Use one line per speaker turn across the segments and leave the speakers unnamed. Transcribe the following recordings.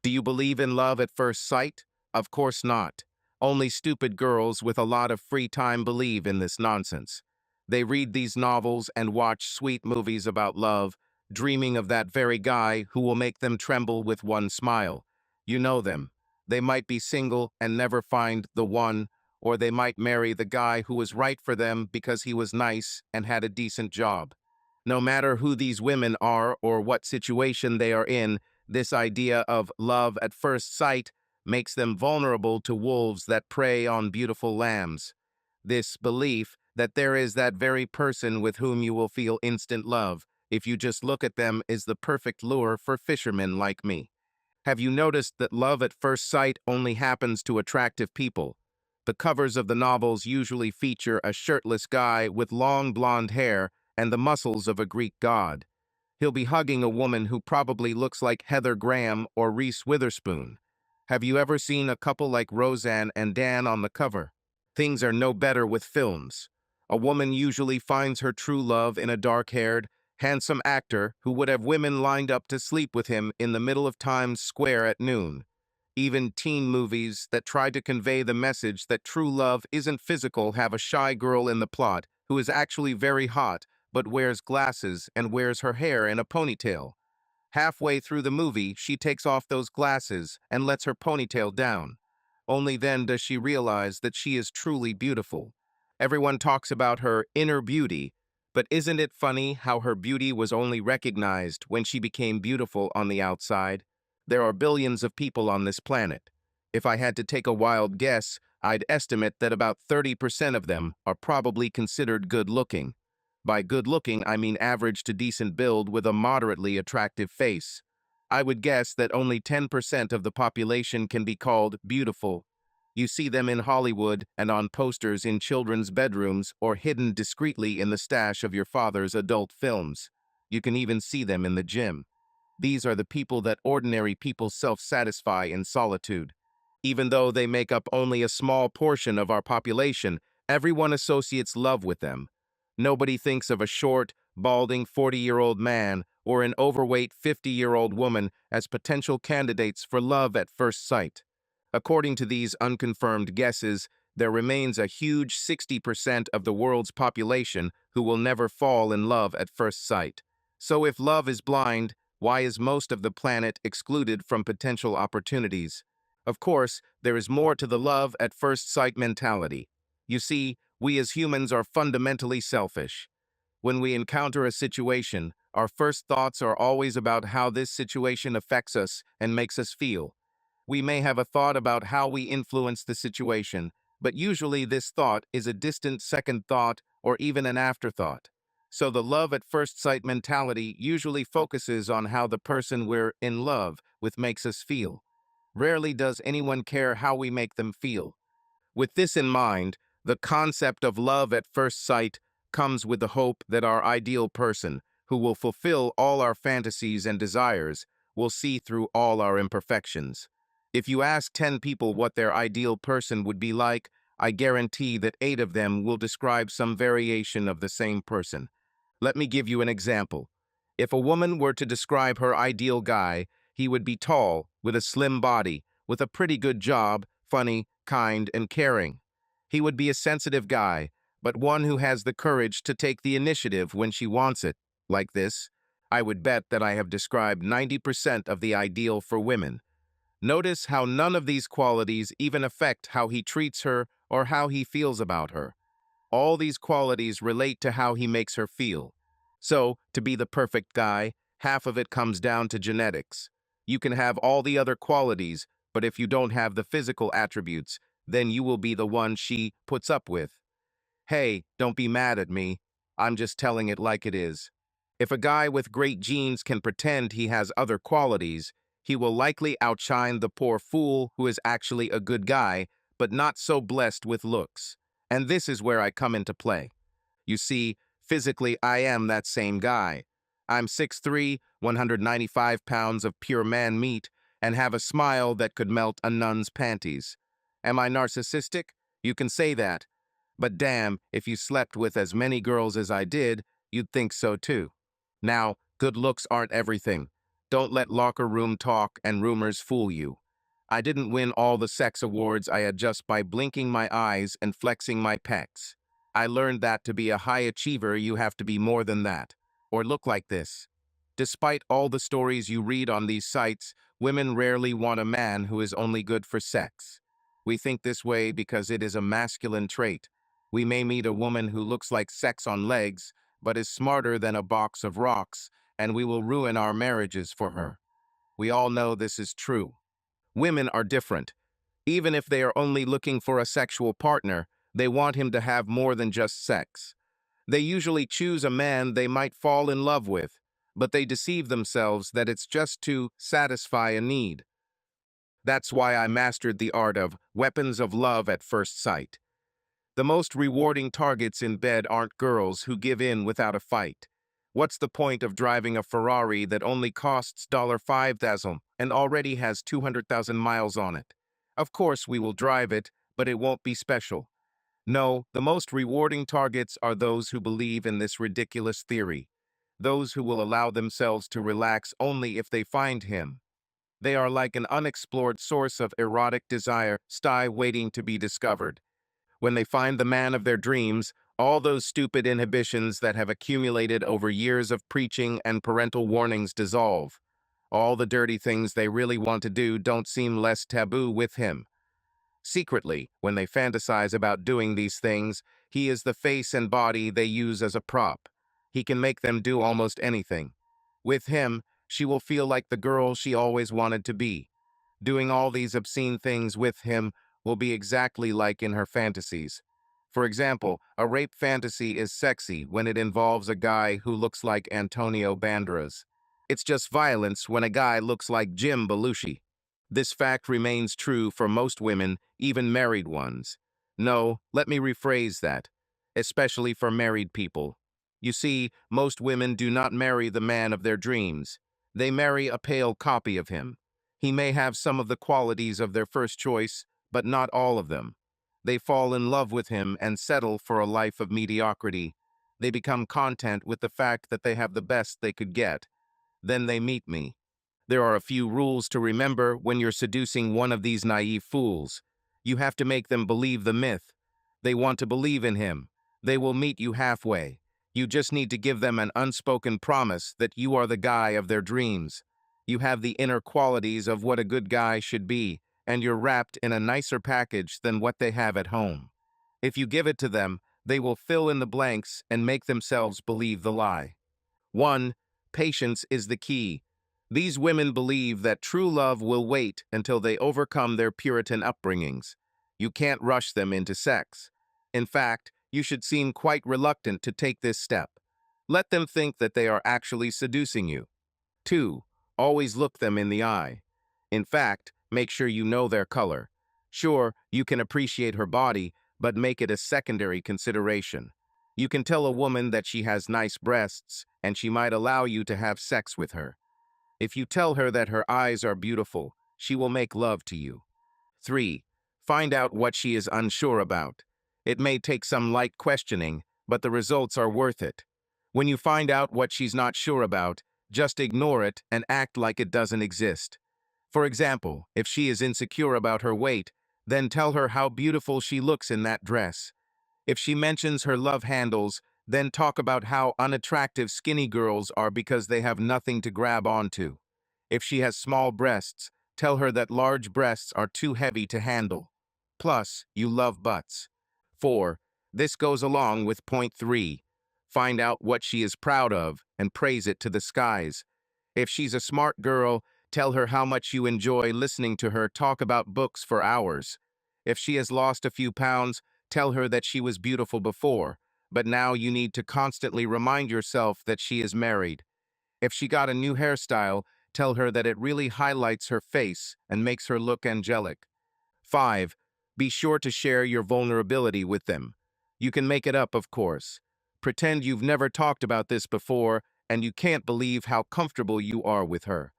Do you believe in love at first sight? Of course not. Only stupid girls with a lot of free time believe in this nonsense. They read these novels and watch sweet movies about love, dreaming of that very guy who will make them tremble with one smile. You know them. They might be single and never find the one, or they might marry the guy who was right for them because he was nice and had a decent job. No matter who these women are or what situation they are in, this idea of love at first sight makes them vulnerable to wolves that prey on beautiful lambs. This belief that there is that very person with whom you will feel instant love if you just look at them is the perfect lure for fishermen like me. Have you noticed that love at first sight only happens to attractive people? The covers of the novels usually feature a shirtless guy with long blonde hair and the muscles of a Greek god. He'll be hugging a woman who probably looks like Heather Graham or Reese Witherspoon. Have you ever seen a couple like Roseanne and Dan on the cover? Things are no better with films. A woman usually finds her true love in a dark-haired, handsome actor who would have women lined up to sleep with him in the middle of Times Square at noon. Even teen movies that try to convey the message that true love isn't physical have a shy girl in the plot who is actually very hot but wears glasses and wears her hair in a ponytail. Halfway through the movie, she takes off those glasses and lets her ponytail down. Only then does she realize that she is truly beautiful. Everyone talks about her inner beauty, but isn't it funny how her beauty was only recognized when she became beautiful on the outside? There are billions of people on this planet. If I had to take a wild guess, I'd estimate that about 30% of them are probably considered good-looking. By good-looking, I mean average to decent build with a moderately attractive face. I would guess that only 10% of the population can be called beautiful. You see them in Hollywood and on posters in children's bedrooms or hidden discreetly in the stash of your father's adult films. You can even see them in the gym. These are the people that ordinary people self-satisfy in solitude. Even though they make up only a small portion of our population, everyone associates love with them. Nobody thinks of a short, balding 40-year-old man or an overweight 50-year-old woman as potential candidates for love at first sight. According to these unconfirmed guesses, there remains a huge 60% of the world's population who will never fall in love at first sight. So if love is blind, why is most of the planet excluded from potential opportunities? Of course, there is more to the love at first sight mentality. You see, we as humans are fundamentally selfish. When we encounter a situation, our first thoughts are always about how this situation affects us and makes us feel. We may have a thought about how we influence the situation, but usually this thought is a distant second thought or even an afterthought. So the love at first sight mentality usually focuses on how the person we're in love with makes us feel. Rarely does anyone care how we make them feel. With this in mind, the concept of love at first sight comes with the hope that our ideal person, who will fulfill all our fantasies and desires, will see through all our imperfections. If you ask 10 people what their ideal person would be like, I guarantee that 8 of them will describe some variation of the same person. Let me give you an example. If a woman were to describe her ideal guy, he would be tall, with a slim body, with a pretty good job, funny, kind, and caring. He would be a sensitive guy, but one who has the courage to take the initiative when she wants it, like this. I would bet that I have described 90% of the ideal for women. Notice how none of these qualities even affect how he treats her or how he feels about her. All these qualities relate to how he makes her feel. So, to be the perfect guy, half of it comes down to genetics. You can have all the other qualities, but if you don't have the physical attributes, then you will be the one she puts up with. Hey, don't be mad at me. I'm just telling it like it is. If a guy with great genes can pretend he has other qualities, he will likely outshine the poor fool who is actually a good guy, but not so blessed with looks. And this is where I come into play. You see, physically I am that same guy. I'm 6'3", 195 pounds of pure man meat, and have a smile that could melt a nun's panties. Am I narcissistic? You can say that. But damn, if you slept with as many girls as I did, you'd think so too. Now, good looks aren't everything. Don't let locker room talk and rumors fool you. I didn't win all the sex awards I had just by blinking my eyes and flexing my pecs. I learned that to be a high achiever, you have to be more than that, or look like this. Despite all the stories you read on these sites, women rarely want a man who is only good for sex. We think this way because it is a masculine trait. We may meet a woman who looks like sex on legs, but is smarter than a box of rocks, and we will ruin our marriages for her. We all know this is true. Women are different. Even if they are only looking for a sexual partner, they want him to have more than just sex. They usually choose a man they might fall in love with, but they deceive themselves that it's just to satisfy a need. That's why I mastered the art of weapons of love at first sight. The most rewarding targets in bed aren't girls who give in without a fight. What's the point of driving a Ferrari that only costs $5,000 and already has 200,000 miles on it? Of course we will drive it, but it won't be special. No, the most rewarding targets are those who believe in this ridiculous theory. Those who will allow themselves to relax only if they find him. They are like an unexplored source of erotic desire, waiting to be discovered. When they find the man of their dreams, all those stupid inhibitions that have accumulated over years of preaching and parental warnings dissolve. All the dirty things they really want to do don't seem less taboo with him. Secretly, when they fantasize about doing these things, he is the face and body they use as a prop. He can make them do almost anything. With him, she will feel like the girl she always wanted to be. Doing all these obscene things with him will be exactly like in her fantasies. For example, a rape fantasy is sexy when it involves a guy who looks like Antonio Banderas. It's just violence when a guy looks like Jim Belushi. This fact remains true for most women, even married ones. No, let me rephrase that, especially for married people. You see, most women do not marry the man of their dreams. They marry a pale copy of him. He may have some of the qualities of their first choice, but not all of them. They fall in love with him and settle for a life of mediocrity. They become content with the fact that they have the best they could get. Then they meet me. There are a few rules to remember when you're seducing one of these naive fools. You have to make them believe the myth. They want to believe in him. They will meet you halfway. You just need to give them an unspoken promise that you are the guy of their dreams. You have the inner qualities of what a good guy should be, and you're wrapped in a nicer package than what they have at home. If you give it to them, they will fill in the blanks and make themselves believe the lie. 1. Patience is the key. These women believe that true love will wait until they overcome their Puritan upbringings. You can't rush them into sex. In fact, you should seem quite reluctant to take this step. Let them think that they are actually seducing you. 2. Always look them in the eye. In fact, make sure you know their color. Sure, you can appreciate her body, but make it a secondary consideration. You can tell a woman that she has nice breasts, and she might allow you to have sex with her. If you tell her that her eyes are beautiful, she will make love to you. 3. Find out what she is unsure about. It may take some light questioning, but the results are worth it. When you find out what she's not sure about, just ignore it and act like it doesn't exist. For example, if she is insecure about her weight, then tell her how beautiful she looks in that dress. If she mentions her love handles, then talk about how unattractive skinny girls are because they have nothing to grab onto. If she has small breasts, tell her that large breasts are too heavy to handle. Plus, you love butts. 4. This goes along with point 3. Find out what she is proud of and praise it to the skies. If she's a smart girl, tell her how much you enjoy listening to her talk about books for hours. If she has lost a few pounds, tell her that she was beautiful before, but now you need to constantly remind yourself that she is married. If she got a new hairstyle, tell her that it really highlights her face and makes her look angelic. 5. Be sure to share your vulnerability with them. You can make it up, of course. Pretend you've never talked about this before and you can't believe how comfortable you are with her.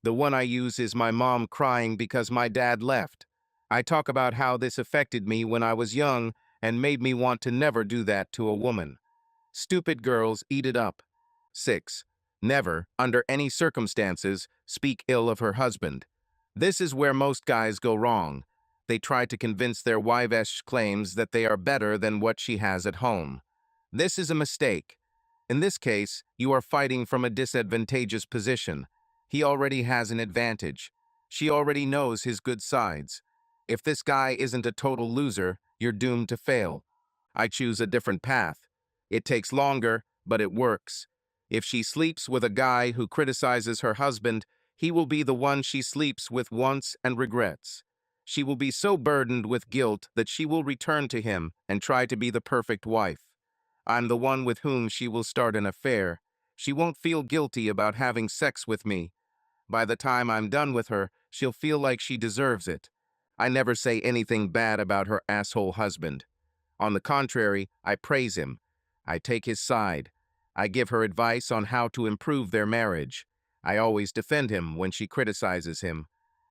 The one I use is my mom crying because my dad left. I talk about how this affected me when I was young and made me want to never do that to a woman. Stupid girls eat it up. 6. Never, under any circumstances, speak ill of her husband. This is where most guys go wrong. They try to convince their wife claims that they are better than what she has at home. This is a mistake. In this case, you are fighting from a disadvantageous position. He already has an advantage. She already knows his good sides. If this guy isn't a total loser, you're doomed to fail. I choose a different path. It takes longer, but it works. If she sleeps with a guy who criticizes her husband, he will be the one she sleeps with once and regrets. She will be so burdened with guilt that she will return to him and try to be the perfect wife. I'm the one with whom she will start an affair. She won't feel guilty about having sex with me. By the time I'm done with her, she'll feel like she deserves it. I never say anything bad about her asshole husband. On the contrary, I praise him. I take his side. I give her advice on how to improve their marriage. I always defend him when she criticizes him.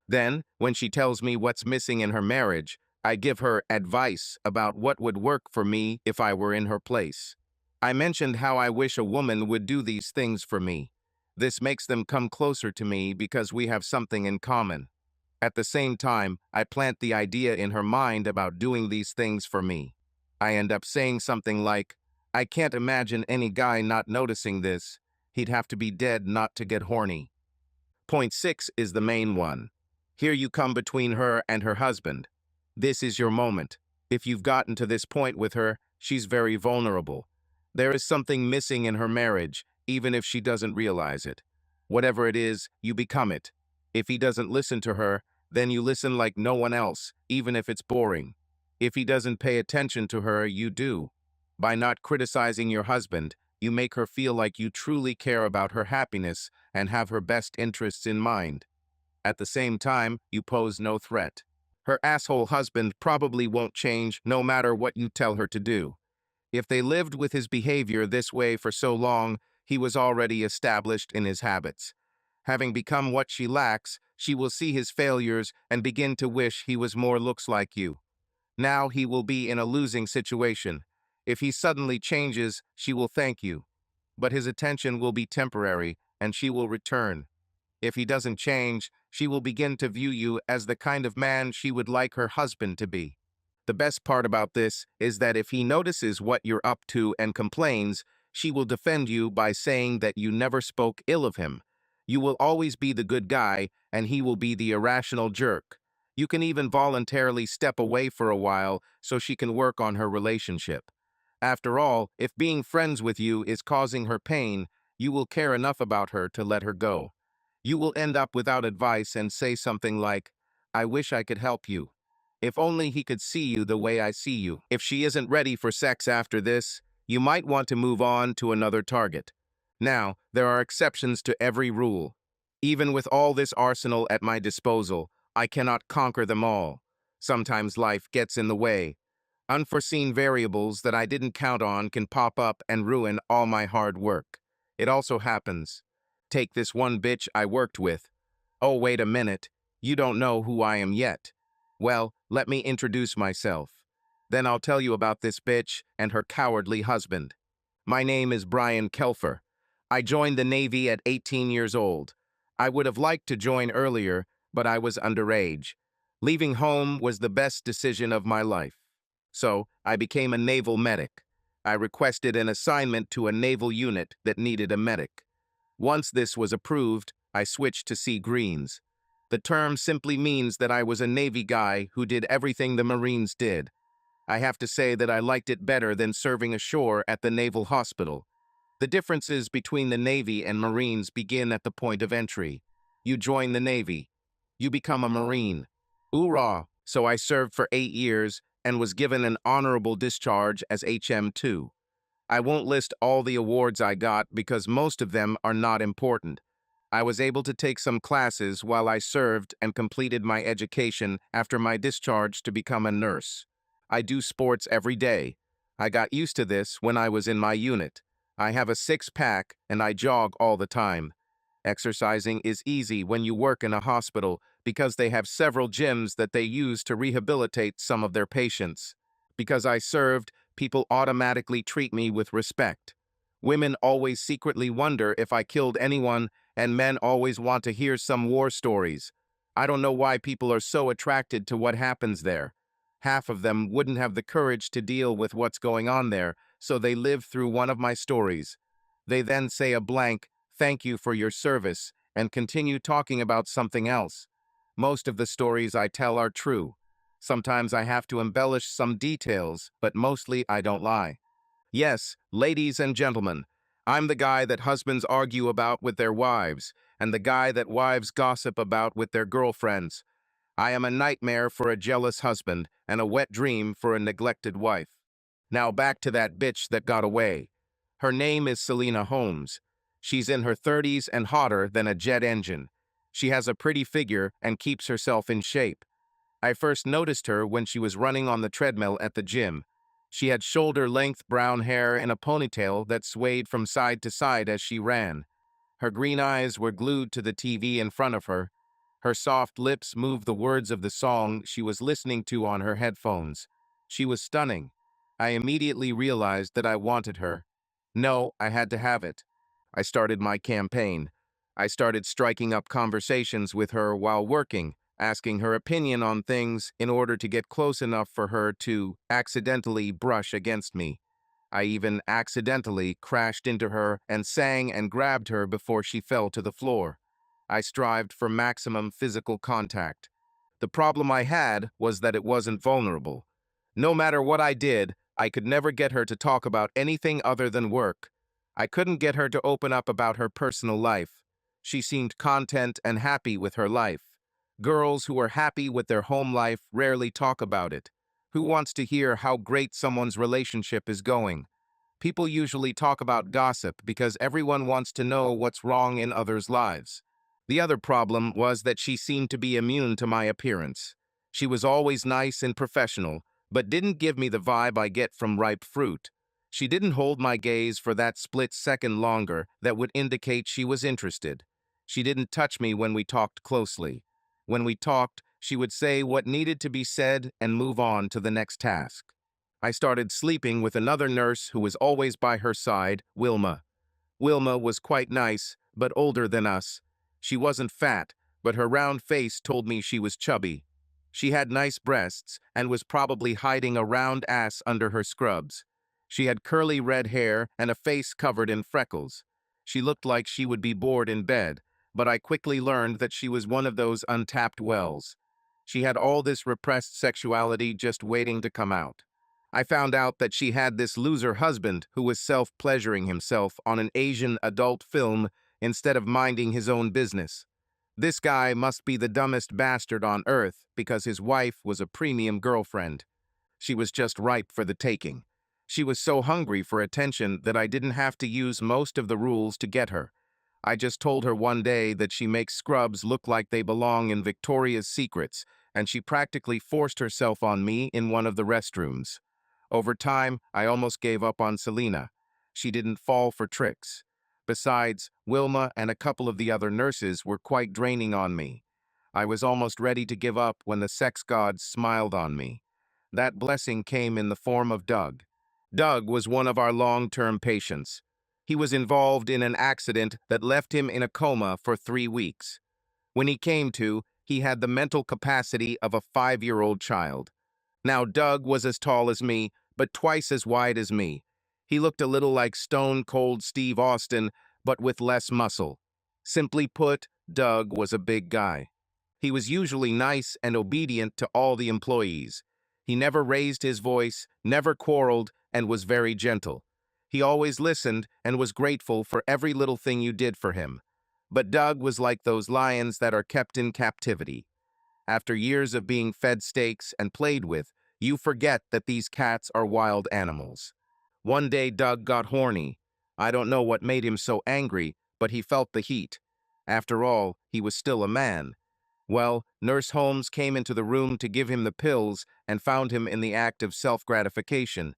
Then, when she tells me what's missing in her marriage, I give her advice about what would work for me if I were in her place. I mentioned how I wish a woman would do these things for me. This makes them come closer to me because we have something in common. At the same time, I plant the idea in her mind about doing these things for me. I end up saying something like, I can't imagine any guy not noticing this. He'd have to be dead not to get horny. Point 6 is the main one. Here you come between her and her husband. This is your moment. If you've gotten to this point with her, she's very vulnerable. There is something missing in her marriage, even if she doesn't realize it. Whatever it is, you become it. If he doesn't listen to her, then you listen like no one else, even if it's boring. If he doesn't pay attention to her, you do. By not criticizing your husband, you make her feel like you truly care about her happiness and have her best interests in mind. At the same time, you pose no threat. Her asshole husband probably won't change no matter what you tell her to do. If they lived with his behavior this way for so long, he was already established in his habits. Having become what she lacks, she will see his failures and begin to wish he was more looks like you. Now he will be in a losing situation. If he suddenly changes, she will thank you. But his attention will be temporary, and she will return. If he doesn't change, she will begin to view you as the kind of man she would like her husband to be. The best part about this is that if he notices what you're up to and complains, she will defend you by saying that you never spoke ill of him. You will always be the good guy, and he will be the irrational jerk. You can even voluntarily step away for a while so she can work on her relationship. After all, if being friends with you is causing her pain, you will care enough about her to let her go. You will end up without advice and say something like, I wish I could help you. If only he could see you the way I see you. If she isn't ready for sex after this, you might want to move on to another target. Now, there are exceptions to every rule. Even with all this arsenal at my disposal, I cannot conquer them all. Sometimes life gets in the way. Unforeseen variables that I didn't count on can pop up and ruin all my hard work. It also happens. Take this one bitch I worked with. Oh, wait a minute. You don't know who I am yet. Well, let me introduce myself. Then I'll tell you about this bitch and her cowardly husband. My name is Brian Kelfer. I joined the Navy at 18 years old. I would have liked to join earlier, but I was underage. Leaving home was the best decision of my life. So, I became a naval medic. I requested an assignment to a naval unit that needed a medic. Once this was approved, I switched to Sea Greens. The term simply means that I was a Navy guy who did everything the Marines did. I have to say that I liked it better than serving ashore at the Naval Hospital. The differences between the Navy and Marines begin at the point of entry. You join the Navy. You become a Marine. Hoorah! So I served for 8 years and was given an honorable discharge as HM2. I won't list all the awards I got because most of them are not important. I was able to take some classes while I served and completed my education after my discharge to become a nurse. I do sports every day. I got used to this when I was in my unit. I have a six-pack and I jog all the time. Exercising is easy when you work in a hospital because they have several gyms that they use to rehabilitate some of their patients. Because I served, people automatically treat me with respect. Women always secretly wonder if I killed anyone, and men always want to hear some war stories. I don't know why people are so attracted to what happens there. Half of them wouldn't have the courage to deal with what's going on there, so they live through one of my stories. They then say a blank, "Thank you for your service," and continue talking about something else. Most of the stories I tell are true. Sometimes I have to embellish some details, but mostly I don't lie. Yes, ladies and gentlemen, I'm the guy that husbands argue about with their wives, and the guy that wives gossip about with their girlfriends. I am a nightmare for a jealous husband and a wet dream for a neglected wife. Now back to that bitch that got away. Her name is Selena Holmes. She's in her 30s and hotter than a jet engine. She has a pretty figure and keeps herself in shape. I first noticed her when she was running on the treadmill at the gym. She had shoulder-length brown hair and a ponytail that swayed from side to side as she ran. Her green eyes were glued to the TV in front of her. Her soft lips moved the words of the song she was listening to on her headphones. She was stunning. I immediately realized that I wanted her. No, I had to have it. I started my campaign. I started striking up conversations with her while working, asking her opinion on things in order to get close enough for her to accidentally brush against me. I even accidentally crashed into her and sang and grabbed her before she fell to the floor. I strived for maximum physical contact. The problem I had was that it wasn't vulnerable. No matter what I did, I could never get her to talk about anything other than work. I couldn't get her to open up about her personal life. She seemed content and happy with her life. Girls who are happy with their home life rarely talk about it. Who wants to hear how great someone's relationship is going? People usually talk about gossip because everyone wants to know what's wrong in others' lives. The other problem was that she seemed to be immune to my appearance. She was always nice and professional, but didn't give me the vibe I get from ripe fruit. She didn't hold my gaze for that split second longer that would indicate she was interested. She didn't touch me when we talked closely. When we talked, she would say what needed to be said and move on to the next task. I started sleeping with another nurse who was always by her side, Wilma. Wilma was quite nice, but older than us. She wasn't fat, but her round face told me she was chubby. She had nice breasts and was probably hiding a round ass under her scrubs. She had curly red hair and a face covered in freckles. She looked like she would be bored in bed, but I quickly learned that she was one of those untapped wells. She had all this repressed sexuality just waiting to come out. I found out that she had this loser husband who was self-pleasuring himself on an Asian adult film instead of minding his own business. This guy must be the dumbest bastard on earth because his wife was a premium girlfriend. She was just ripe for the taking. She was so hungry for attention that I didn't have to use most of the rules to get her. I just told her one day that she makes scrubs look like they belong in Victoria's Secrets, and she practically forced herself on me in one of the restrooms. Over time, I almost gave up on Selena. She didn't fall for tricks. Besides, Wilma and a couple of the other nurses were quite draining on me. I was almost ready to give up when the sex gods smiled on me. That blessing came in the form of Doug. Doug was one of our long-term patients. He was involved in an accident that left him in a coma for 3 weeks. When he came to, he had the mental capacity of a 5-year-old child. Now, Doug was as tall as me, but twice as wide as me. He looked a little like Stone Cold Steve Austin, but with less muscle. Simply put, Doug was a big guy. He was usually nice and obedient to all the employees. He never raised his voice, never quarreled, and was very gentle. He always listened and was grateful for every little thing you did for him. But Doug was like those lions that are kept in captivity. After years of being fed steaks and played with, you forget that these cats are wild animals. One day Doug got horny. I don't know what made him so angry, but he felt the heat. After all, he was still a man. Well, Nurse Holmes came into the room to give him the pills and found him in the act of self-gratification.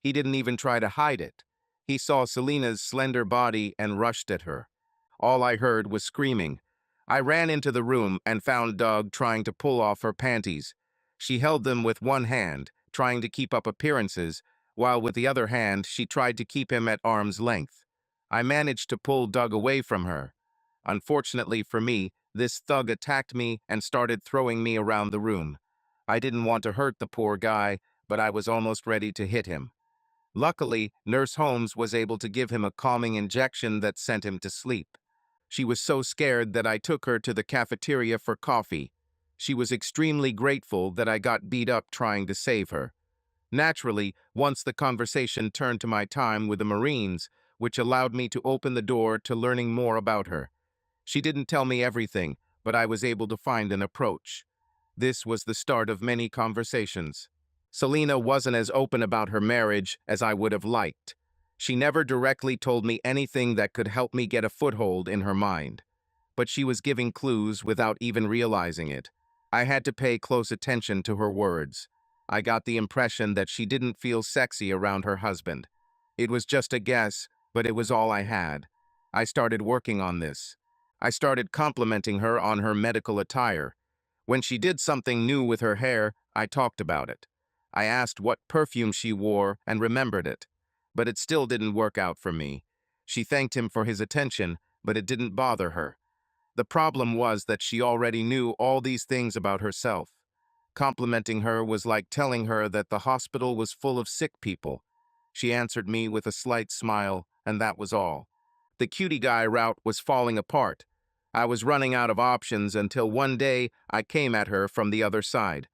He didn't even try to hide it. He saw Selena's slender body and rushed at her. All I heard was screaming. I ran into the room and found Doug trying to pull off her panties. She held them with one hand, trying to keep up appearances, while with the other hand she tried to keep him at arm's length. I managed to pull Doug away from her. Unfortunately for me, this thug attacked me and started throwing me around the room. I didn't want to hurt the poor guy, but I was almost ready to hit him. Luckily, Nurse Holmes was able to give him a calming injection that sent him to sleep. She was so scared that I took her to the cafeteria for coffee. She was extremely grateful that I got beat up trying to save her. Naturally, once the conversation turned to my time with the Marines, which allowed me to open the door to learning more about her. She didn't tell me everything, but I was able to find an approach. This was the start of many conversations. Selena wasn't as open about her marriage as I would have liked. She never directly told me anything that could help me get a foothold in her mind. But she was giving clues without even realizing it. I had to pay close attention to her words. I got the impression that she didn't feel sexy around her husband. It was just a guess, but it was all I had. I started working on this. I started complimenting her on her medical attire. When she did something new with her hair, I talked about it. I asked what perfume she wore and remembered it. But it still didn't work out for me. She thanked him for his attention, but it didn't bother her. The problem was that she already knew all these things about herself. Complimenting her was like telling her that the hospital was full of sick people. She answered me with a slight smile, and that was all. The cutie guy route was falling apart. I was running out of options until one day I came at her from the other side.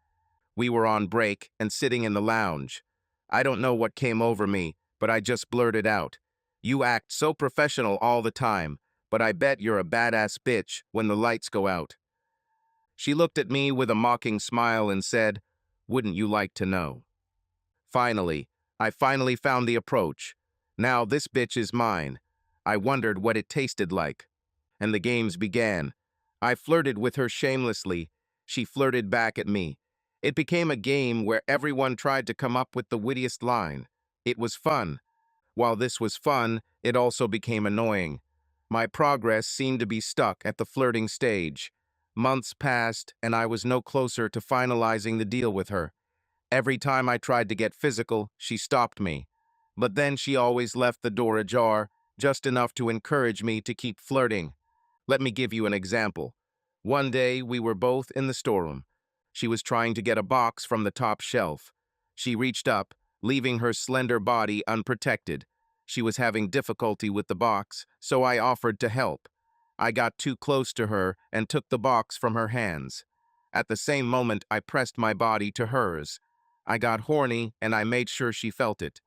We were on break and sitting in the lounge. I don't know what came over me, but I just blurted out, "You act so professional all the time, but I bet you're a badass bitch when the lights go out." She looked at me with a mocking smile and said, "Wouldn't you like to know?" I finally found the approach. Now this bitch is mine. I wondered what it tasted like. And the games began. I flirted with her shamelessly. She flirted back at me. It became a game where everyone tried to come up with the wittiest line. It was fun. While this was fun, it also became annoying. My progress seemed to be stuck at the flirting stage. Months passed, and I was no closer to finalizing the deal with her. Every time I tried to get physical, she stopped me. But then she always left the door ajar, just enough to encourage me to keep flirting. Let me give you an example. One day, we were both in the storeroom. She was trying to get a box from the top shelf. She reached up, leaving her slender body unprotected. She was having difficulty with the box, so I offered to help. I got too close to her and took the box from her hands. At the same moment, I pressed my body to hers. I got horny, and I made sure she felt it.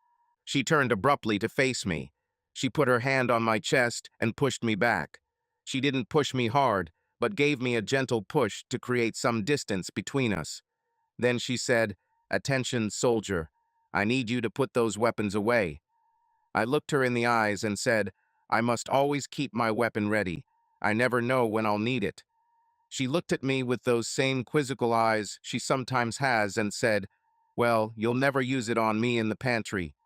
She turned abruptly to face me. She put her hand on my chest and pushed me back. She didn't push me hard, but gave me a gentle push to create some distance between us. Then she said, "Attention, soldier. I need you to put those weapons away." I looked her in the eyes and said, "I must always keep my weapon ready. I never know when I'll need it." She looked at me with those same quizzical eyes she sometimes has and said, "Well, you'll never use it on me in the pantry."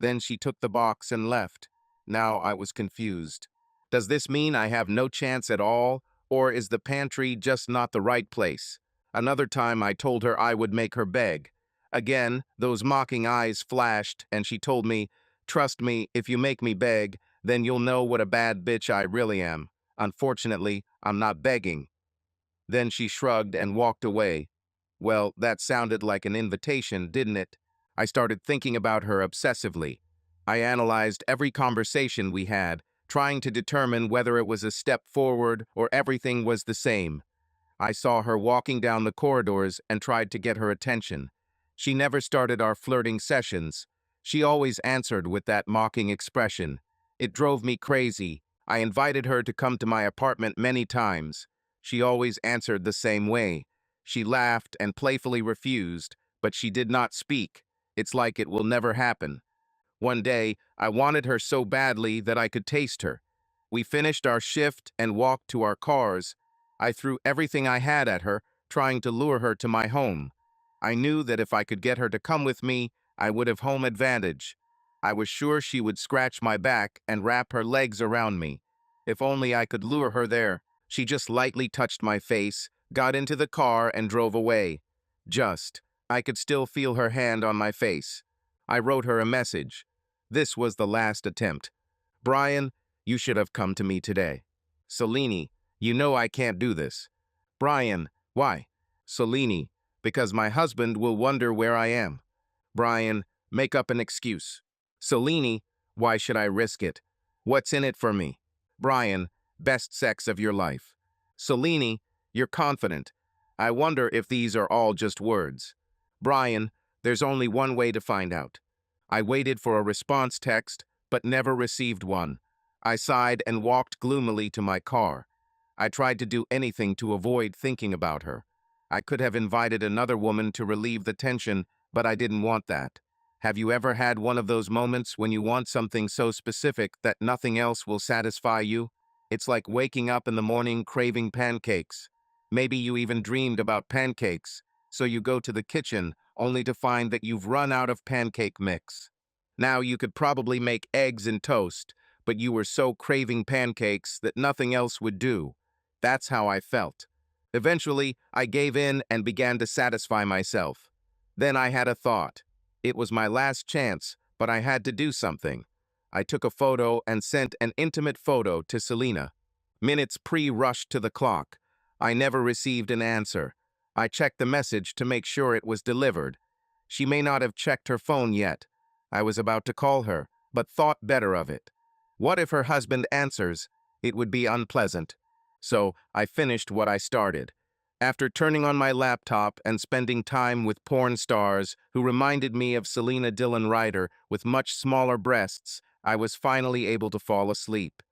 Then she took the box and left. Now I was confused. Does this mean I have no chance at all, or is the pantry just not the right place? Another time I told her I would make her beg. Again, those mocking eyes flashed, and she told me, "Trust me, if you make me beg, then you'll know what a bad bitch I really am. Unfortunately, I'm not begging." Then she shrugged and walked away. Well, that sounded like an invitation, didn't it? I started thinking about her obsessively. I analyzed every conversation we had, trying to determine whether it was a step forward or everything was the same. I saw her walking down the corridors and tried to get her attention. She never started our flirting sessions. She always answered with that mocking expression. It drove me crazy. I invited her to come to my apartment many times. She always answered the same way. She laughed and playfully refused, but she did not speak. It's like it will never happen. One day, I wanted her so badly that I could taste her. We finished our shift and walked to our cars. I threw everything I had at her, trying to lure her to my home. I knew that if I could get her to come with me, I would have home advantage. I was sure she would scratch my back and wrap her legs around me. If only I could lure her there. She just lightly touched my face, got into the car, and drove away. Just. I could still feel her hand on my face. I wrote her a message. This was the last attempt. Brian, you should have come to me today. Selene, you know I can't do this. Brian, why? Selene, because my husband will wonder where I am. Brian, make up an excuse. Selene, why should I risk it? What's in it for me? Brian, best sex of your life. Selene, you're confident. I wonder if these are all just words. Brian, there's only one way to find out. I waited for a response text, but never received one. I sighed and walked gloomily to my car. I tried to do anything to avoid thinking about her. I could have invited another woman to relieve the tension, but I didn't want that. Have you ever had one of those moments when you want something so specific that nothing else will satisfy you? It's like waking up in the morning craving pancakes. Maybe you even dreamed about pancakes, so you go to the kitchen only to find that you've run out of pancake mix. Now you could probably make eggs and toast, but you were so craving pancakes that nothing else would do. That's how I felt. Eventually, I gave in and began to satisfy myself. Then I had a thought. It was my last chance, but I had to do something. I took a photo and sent an intimate photo to Selena. Minutes pre-rushed to the clock. I never received an answer. I checked the message to make sure it was delivered. She may not have checked her phone yet. I was about to call her, but thought better of it. What if her husband answers? It would be unpleasant. So I finished what I started. After turning on my laptop and spending time with porn stars who reminded me of Selena Dillon Ryder with much smaller breasts, I was finally able to fall asleep.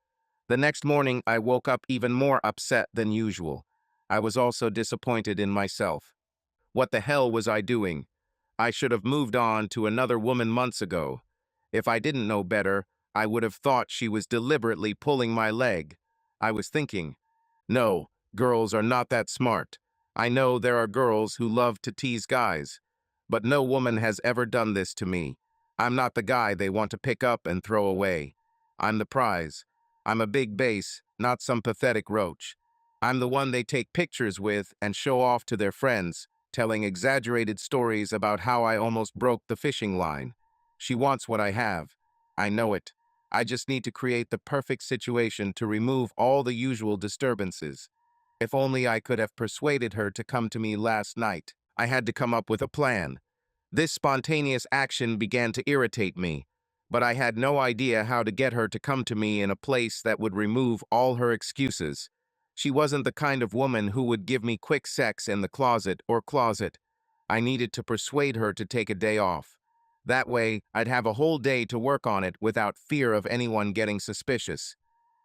The next morning, I woke up even more upset than usual. I was also disappointed in myself. What the hell was I doing? I should have moved on to another woman months ago. If I didn't know better, I would have thought she was deliberately pulling my leg. I was thinking, no, girls are not that smart. I know there are girls who love to tease guys, but no woman has ever done this to me. I'm not the guy they want to pick up and throw away. I'm the prize. I'm a big bass, not some pathetic roach. I'm the one they take pictures with and show off to their friends, telling exaggerated stories about how I almost broke the fishing line. She wants what I have. I know it. I just need to create the perfect situation to remove all the usual disturbances. If only I could have persuaded her to come to me last night. I had to come up with a plan. This spontaneous action began to irritate me, but I had no idea how to get her to come to me in a place that would remove all her excuses. She wasn't the kind of woman who would give me quick sex in the closet or closet. I needed to persuade her to take a day off. That way, I'd have a whole day to work on it without fear of anyone getting suspicious.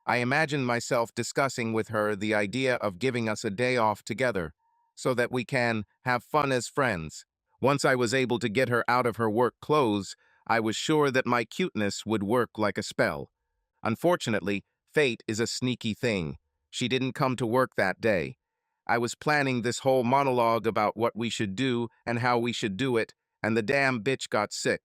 I imagined myself discussing with her the idea of giving us a day off together, so that we can have fun as friends. Once I was able to get her out of her work clothes, I was sure that my cuteness would work like a spell. Unfortunately, fate is a sneaky thing. She didn't come to work that day. I was planning this whole monologue about what we should do and how we should do it, and the damn bitch got sick.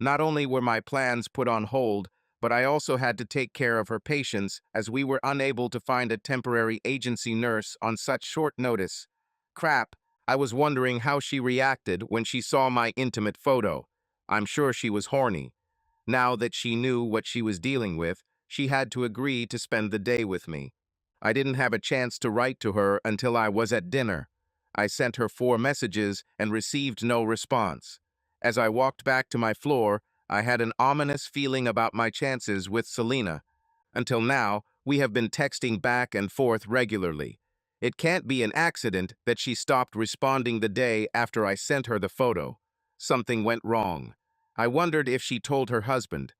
Not only were my plans put on hold, but I also had to take care of her patients as we were unable to find a temporary agency nurse on such short notice. Crap, I was wondering how she reacted when she saw my intimate photo. I'm sure she was horny. Now that she knew what she was dealing with, she had to agree to spend the day with me. I didn't have a chance to write to her until I was at dinner. I sent her 4 messages and received no response. As I walked back to my floor, I had an ominous feeling about my chances with Selena. Until now, we have been texting back and forth regularly. It can't be an accident that she stopped responding the day after I sent her the photo. Something went wrong. I wondered if she told her husband.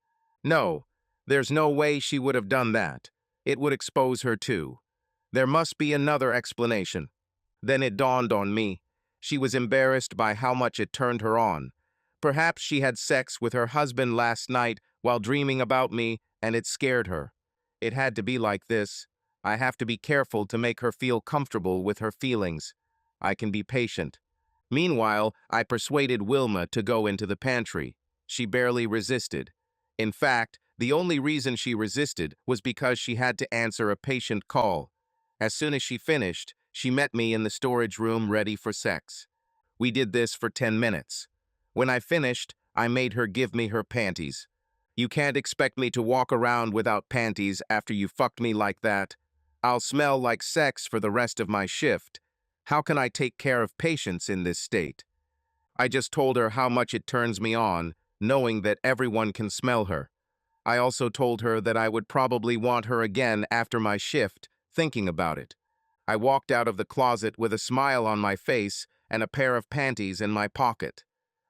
No, there's no way she would have done that. It would expose her too. There must be another explanation. Then it dawned on me. She was embarrassed by how much it turned her on. Perhaps she had sex with her husband last night while dreaming about me, and it scared her. It had to be like this. I have to be careful to make her feel comfortable with her feelings. I can be patient. Meanwhile, I persuaded Wilma to go into the pantry. She barely resisted. In fact, the only reason she resisted was because she had to answer a patient call. As soon as she finished, she met me in the storage room ready for sex. We did this for 10 minutes. When I finished, I made her give me her panties. You can't expect me to walk around without panties after you fucked me like that. I'll smell like sex for the rest of my shift. How can I take care of patients in this state? I just told her how much it turns me on, knowing that everyone can smell her. I also told her that I would probably want her again after my shift, thinking about it. I walked out of the closet with a smile on my face and a pair of panties in my pocket.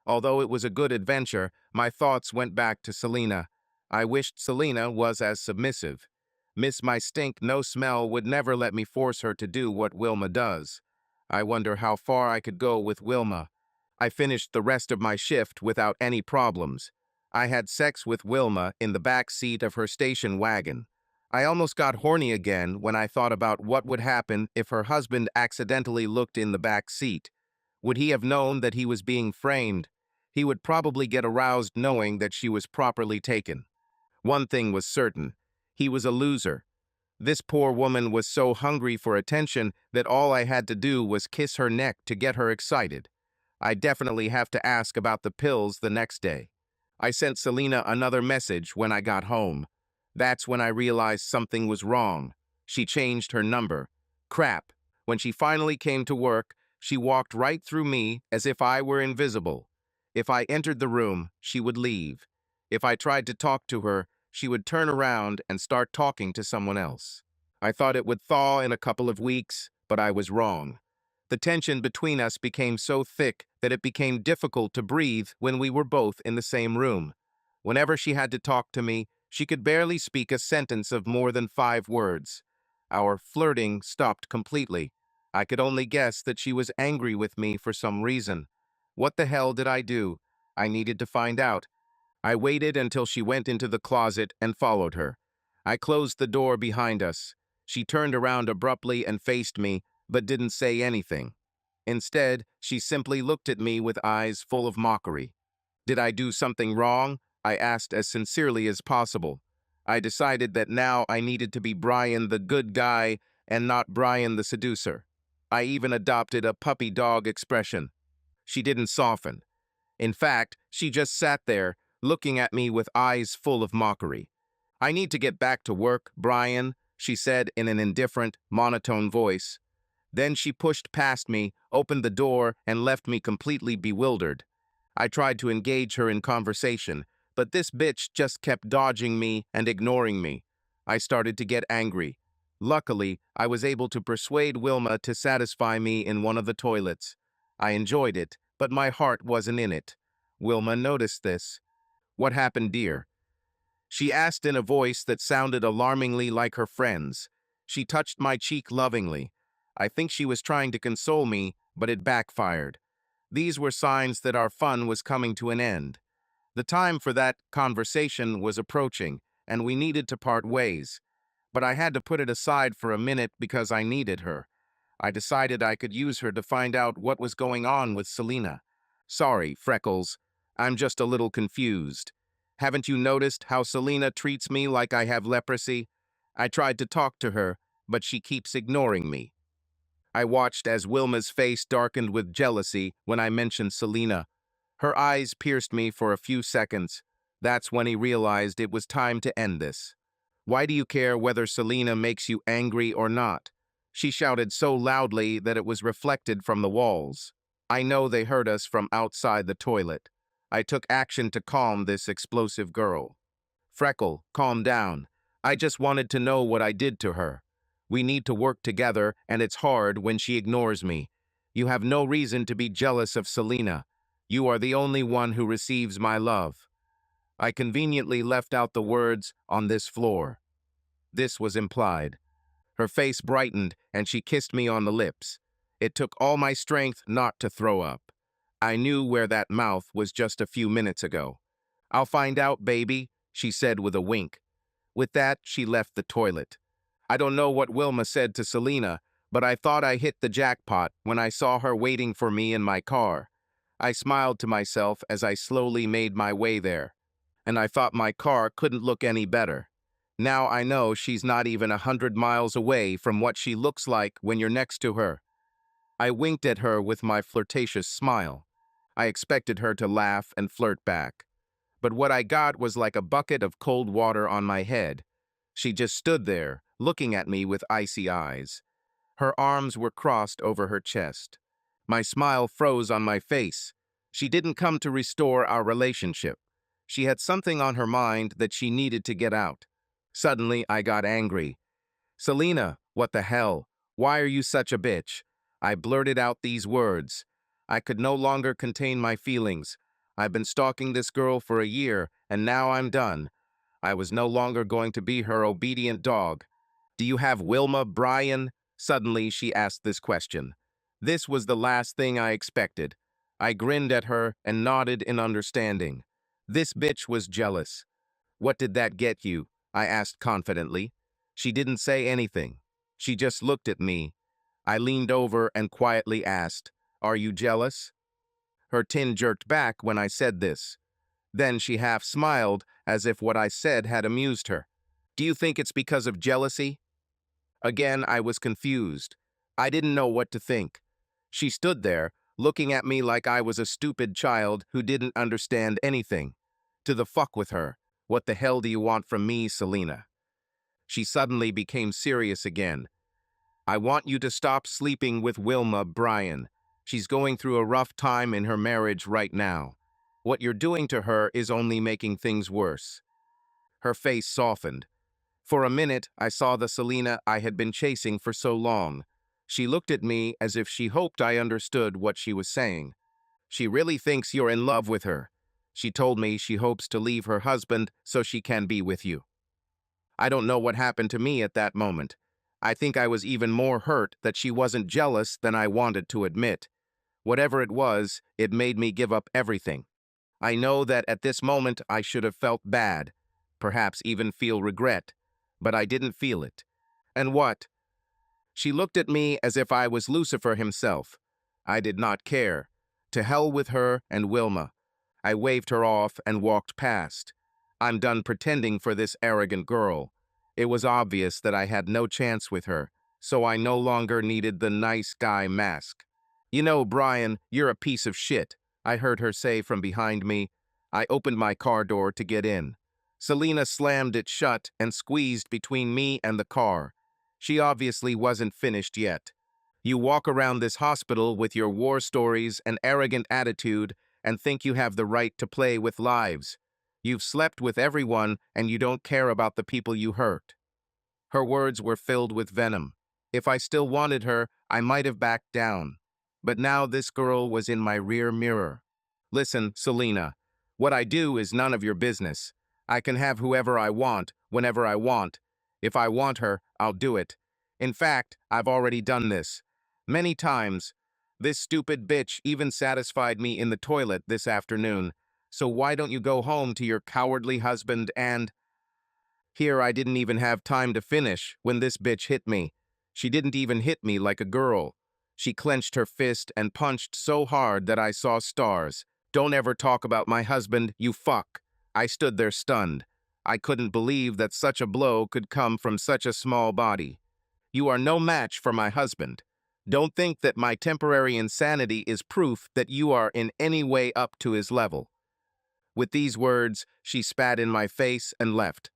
Although it was a good adventure, my thoughts went back to Selena. I wished Selena was as submissive. Miss My Stink No Smell would never let me force her to do what Wilma does. I wonder how far I could go with Wilma. I finished the rest of my shift without any problems. I had sex with Wilma in the back seat of her station wagon. I almost got horny again when I thought about what would happen if her husband accidentally looked in the back seat. Would he have known that he was being framed? He would probably get aroused knowing that she was properly taken. One thing was certain. He was a loser. This poor woman was so hungry for attention that all I had to do was kiss her neck to get her excited. I definitely have to ask about the pills the next day. I sent Selena another message when I got home. That's when I realized something was wrong. She changed her number. Crap. When she finally came to work, she walked right through me as if I were invisible. If I entered the room, she would leave. If I tried to talk to her, she would turn around and start talking to someone else. I thought it would thaw in a couple of weeks, but I was wrong. The tension between us became so thick that it became difficult to breathe when we were both in the same room. Whenever she had to talk to me, she could barely speak a sentence of more than 5 words. Our flirting stopped completely. I could only guess that she was angry with me for some reason. What the hell did I do? I needed to find out. I waited until she went into the closet and followed her. I closed the door behind us. She turned around abruptly and faced me, but didn't say anything. Instead, she simply looked at me with eyes full of mockery. Did I do something wrong? I asked as sincerely as possible. I decided that now I needed to be Brian the good guy and not Brian the seducer. I even adopted a puppy dog expression. She didn't soften. In fact, she just sat there, looking at me with eyes full of mockery. I need to get back to work, Brian, she said in an indifferent, monotone voice. Then she pushed past me, opened the door, and left me completely bewildered. I tried to engage her in conversation, but this bitch just kept dodging me and ignoring me. I started to get angry. Luckily, I was able to persuade Wilma to satisfy me in one of the toilets. I enjoyed it, but my heart wasn't in it. Wilma noticed this. "What happened, dear?" she asked in a voice that sounded alarmingly like her friend's. She touched my cheek lovingly. I think she was trying to console me, but it backfired. These were signs that our fun was coming to an end. The time for that conversation was approaching, and we needed to part ways. But I had to put it aside for a minute because I needed her. I decided I could use her to find out what was going on with Selena. Sorry, Freckles. I'm just a little confused. Haven't you noticed how Selena treats me like I have leprosy? I tried to talk to her, but she keeps ignoring me. I watched as Wilma's face darkened with jealousy when I mentioned Selena. Her eyes pierced me for a few seconds. That's when he realized it was time to end this. "Why do you care whether Selena makes you angry or not?" she shouted so loudly that it was reflected from the walls. I know they heard us from outside the toilet. I took action to calm this explosive girl. "Freckle, calm down. I just wanted to know what I did to her. We need to work together, and it's hard when she ignores me. You have no reason to be jealous of Selena. You are the only one who receives my love." I conveniently left out the words "on this floor." This was implied. Her face brightened, and she kissed me on the lips. It took all my strength not to throw up. I knew where that mouth was just a few minutes ago. "I'll find out, baby," she said with a wink. With that, she left the toilet. I don't know what Wilma said to Selena, but I thought I hit the jackpot when I saw her waiting for me in my car. I smiled to myself as I slowly made my way there, and I thought my car couldn't look any better. Now I know she's not even 100 miles away from what she looks like when you're next to her. I winked at her with my flirtatious smile. I expected her to laugh and flirt back. but what I got was like a bucket of cold water on my head. She just stood there, looking at me with icy eyes. Her arms were crossed over her chest. My smile froze on my face. She didn't come to restore our relationship. She had something on her mind that she needed to get out. Suddenly, I got angry. "Selena, what the hell? Why are you such a bitch?" I blurted out these words. I could no longer contain my feelings. I've been stalking this girl for a year, and now I'm done. I was no longer going to be her obedient dog. "Do you have Wilma, Brian?" Suddenly, she asked this question. This was the last thing I expected. I grinned at her and nodded in understanding. This bitch was jealous. "What did that get you?" I asked confidently. She didn't say anything. She just looked at me. I leaned over and quietly asked, "Are you jealous?" Her chin jerked back when I said this. Then she half smiled, as if what I said had amused her. "Do you think it's because of jealousy?" Again, I was confused. I didn't know what to think. She stood there, looking at me like I was a stupid child who didn't understand anything. To the fuck with her. "What the hell do you want from me, Selena?" She suddenly became serious again. "I want you to stop sleeping with Wilma, Brian. She's going through a rough time in her marriage right now. What you're doing to her is only making things worse." Her face softened. For a minute, I saw the Selena I had been chasing for so long. She looked at me as if she hoped I understood what she was saying. "She really thinks you're in love with her. She told me she hopes to leave her husband so she can be with you." I don't know what happened to me at that moment. I think I was even more hurt that she wasn't jealous than I wanted to admit. Whatever it was, it made me give up everything. I know that at this moment I should have felt bad, perhaps even feel regret, but I didn't feel it. And what? She looked at me as if I was Lucifer himself. I did not care. To hell with her and Wilma. I waved her off and walked past. I'm done pretending for this arrogant girl. It was obvious that I had no chance with her, so I no longer needed the nice guy mask. "You know, Brian, you're a piece of shit," I heard her say from behind me. I opened my car door to get in. Selena slammed it shut and squeezed between me and the car. She obviously wasn't finished yet. "You walk around this hospital with your war stories and arrogant attitude and think you have the right to play with lives. You've slept with everyone and you don't care about the people you hurt." Her words were filled with venom. If I still wanted her, I might have backed down. But now this girl was in my rear mirror. "Listen, Selena, what I do is none of your business. I can have whoever I want, whenever I want. If I want her, I'll do it. In fact, I've already done this. Many times. This stupid bitch even satisfied me in the toilet this afternoon. So why don't you go home to your cowardly husband and—" Here I didn't even have time to finish when this bitch hit me. She didn't even hit me like a girl. She clenched her fist and punched so hard that I saw stars. "Don't ever talk about my husband, you fuck." I stood there stunned. I couldn't believe that such a blow could come from such a small body. "You are no match for my husband. Don't think that my temporary insanity is proof that you are in any way up to his level." With these words, she spat in my face and left.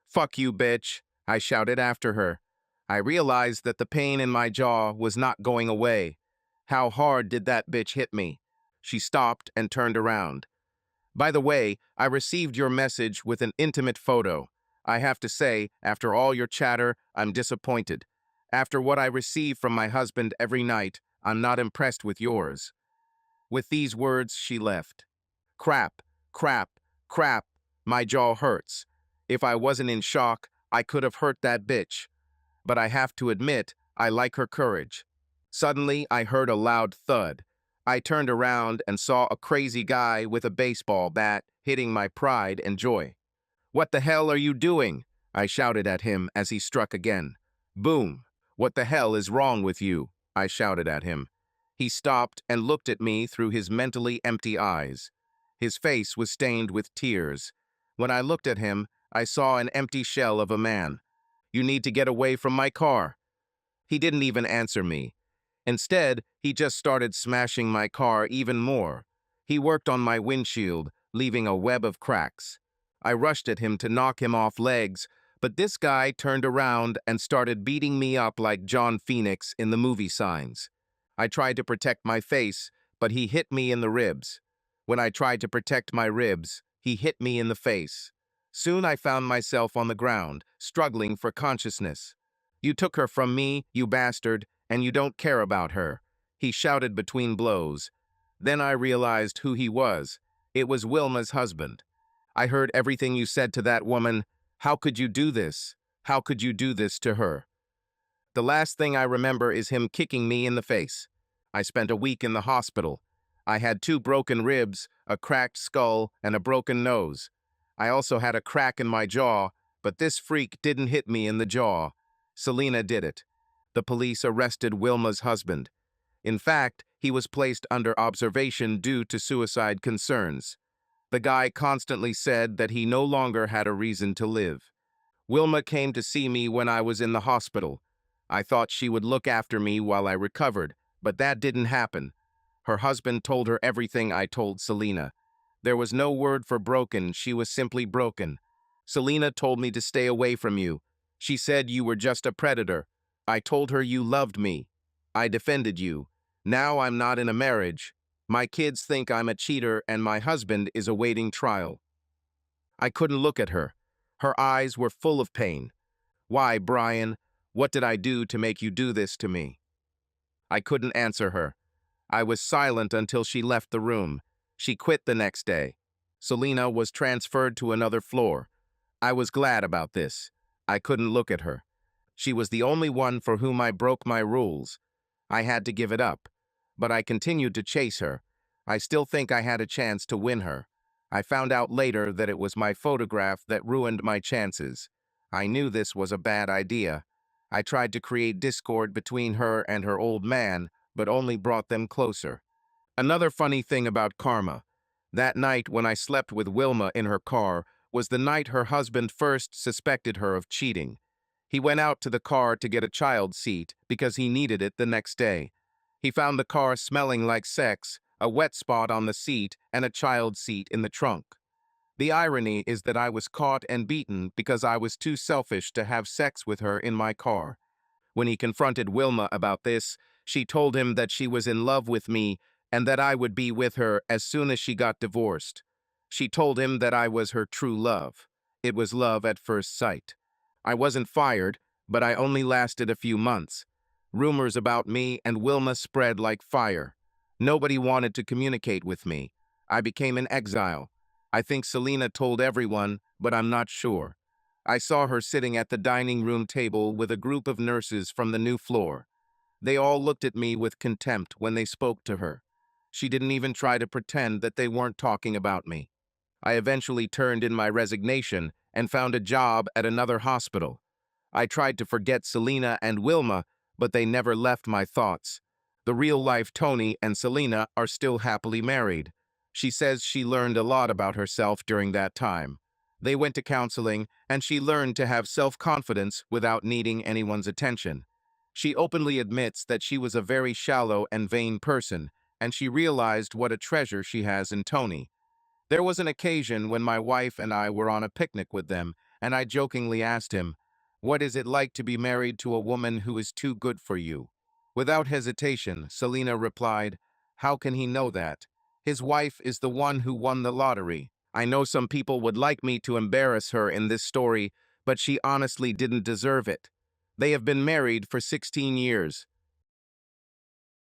"Fuck you, bitch," I shouted after her. I realized that the pain in my jaw was not going away. How hard did that bitch hit me? She stopped and turned around. "By the way, I received your message with an intimate photo. I have to say, after all your chatter, I'm disappointed. After what I receive from my husband every night, I'm not impressed with yours." With these words, she left. Crap, crap, crap. My jaw hurts. If I wasn't in shock, I could have hurt that bitch. But I have to admit, I like her courage. Suddenly, I heard a loud thud. I turned around and saw a crazy guy with a baseball bat hitting my pride and joy. "What the hell are you doing?" I shouted at him as he struck again. Boom. "What the hell is wrong with you?" I shouted at him. He stopped and looked at me through his mentally empty eyes. His face was stained with tears. When I looked at him, I saw an empty shell of a man. "You need to get away from my car." He didn't even answer me. Instead, he just started smashing my car even more. He worked on my windshield, leaving a web of cracks. I rushed at him to knock him off legs, but this guy turned around and started beating me up like John Phoenix in the movie Signs. I tried to protect my face, but he hit me in the ribs. When I tried to protect my ribs, he hit me in the face. Soon I found myself on the ground, struggling for consciousness. "You took her from me, you bastard, and you don't care about her," he shouted between blows. Then I realized who he was. It was Wilma's husband. "I heard everything you said to that woman. How could you do this? How could you do this to her?" The last thing I remember is him kicking me in the face. I spent a week in the hospital. I had 2 broken ribs, a cracked skull, and a broken nose. I also had a crack in my jaw, but this freak didn't hit me in the jaw. Selena did it. The police arrested Wilma's husband. In fact, he was placed under observation due to suicide concerns. The guy constantly said that he no longer had a reason to live. Wilma came to see me when I was in the hospital. I thought she would look after me while I recovered, but that didn't happen. Her husband told her everything I told Selena. There was no word for broken, she was simply broken. "Selena told me to stay away from you. She said you were just a predator. I told her you loved me. I defended you. Now I'm not in a marriage. My kids think I'm a cheater and my husband is awaiting trial." I couldn't look at her. Her eyes were full of pain. "Why, Brian? What did I do to make you do this to me?" I couldn't answer her. I was silent until she left the room. She quit the next day. Selena was transferred to another floor. I was glad about this. I couldn't look at her. She was the only one for whom I broke my rules. I had to give it up. But I continued to chase her. I still think I had a chance to win her. I found out later that it was my photograph that ruined my chances. I knew this was a bad idea. I tried to create discord between her and her old man, but only brought them closer. Another funny thing about karma. That night when I slept with Wilma in her car was the night her husband first suspected her of cheating. He went out to the car to get a child seat because he needed it the next day. He found the car smelling like sex, a wet spot on the seat, and a child seat in the trunk. The irony is that I was caught and beaten because I was too selfish to have sex with her in my car. When he confronted Wilma about this, she told him that she was in love with me and that I would be with her as soon as she got divorced. She told him that I was her true love. It was love at first sight. I wasn't fired, but I only lasted a few months. Rumors about me and Wilma spread like fire. Nobody wanted to communicate with me. I became in exile. I think Selena told everyone, but I'm not sure. I saw her sitting at the dining room table with a group of nurses from the new floor. They all looked at me with contempt when they spoke to her. She didn't even try to pretend that they weren't talking about me. I eventually turned in my resignation and found a job at another hospital. I tried to forget Selena and Wilma, but they never left my thoughts. The real-life Tony and Selena are still happily married. She says she learned a lot about herself during that time. They went to counseling, and she learned to have self-confidence without needing anyone's attention. She openly admits that she was a very shallow and vain person, and she realized what a treasure she has in Tony. There was an occasion when my wife and I were on a picnic with them, and I jokingly asked him, "What is it like to be married to a woman who is too good for you?" Without hesitation, Selena replied, "How can he know that? His wife is the one who won the lottery." I know some people would like me to embarrass her in this story, but she honestly didn't deserve it. They have been married for 16 years.